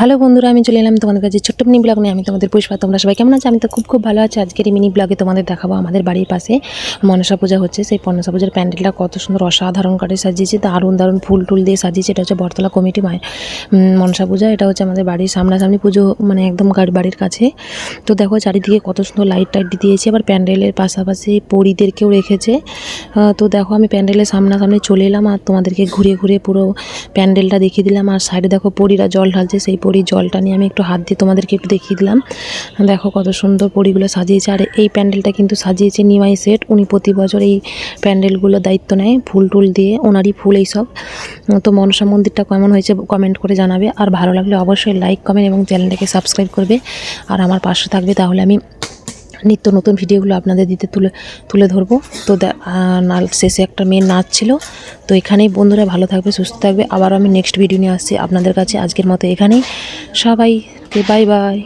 Hello বন্ধুরা, আমি চলে এলাম তোমাদের কাছে ছোট্ট মিনি ব্লগ নিয়ে। আমি তোমাদের পুষ্পা। তোমরা সবাই কেমন আছো? আমি তো খুব ভালো আছি। আজকের এই মিনি ব্লগে তোমাদের দেখাবো আমাদের বাড়ির পাশে মনসা পূজা হচ্ছে। সেই মনসা পূজার প্যান্ডেলটা কত সুন্দর অসাধারণ করে সাজিয়েছে, দারুণ ফুল টুল দিয়ে সাজিয়েছে। এটা হচ্ছে বটতলা কমিটি মায়ের মনসা পূজা। এটা হচ্ছে আমাদের বাড়ির সামনাসামনি পুজো, মানে একদম বাড়ির কাছে। তো দেখো চারিদিকে কত সুন্দর লাইট টাইট দিয়েছে। আবার প্যান্ডেলের পাশাপাশি পরীদেরকেও রেখেছে। তো দেখো আমি প্যান্ডেলের সামনাসামনি চলে এলাম আর তোমাদেরকে ঘুরে পুরো প্যান্ডেলটা দেখিয়ে দিলাম। আর সাইডে দেখো পরীরা জল ঢালছে, সেই পরীর জলটা নিয়ে আমি একটু হাত দিয়ে তোমাদেরকে একটু দেখিয়ে দিলাম। দেখো কত সুন্দর পরীগুলো সাজিয়েছে। আর এই প্যান্ডেলটা কিন্তু সাজিয়েছে নিমাই সেট। উনি প্রতি বছর এই প্যান্ডেলগুলো দায়িত্ব নেয়, ফুল টুল দিয়ে, ওনারই ফুল এইসব। তো মনসা মন্দিরটা কেমন হয়েছে কমেন্ট করে জানাবে। আর ভালো লাগলে অবশ্যই লাইক কমেন্ট এবং চ্যানেলটাকে সাবস্ক্রাইব করবে আর আমার পাশে থাকবে। তাহলে আমি নিত্য নতুন ভিডিওগুলো আপনাদের দিতে তুলে ধরবো। তো শেষে একটা মেয়ের নাচ ছিল। তো এখানেই বন্ধুরা ভালো থাকবে, সুস্থ থাকবে। আবার আমি নেক্সট ভিডিও নিয়ে আসছি আপনাদের কাছে। আজকের মতো এখানেই, সবাইকে বাই বাই।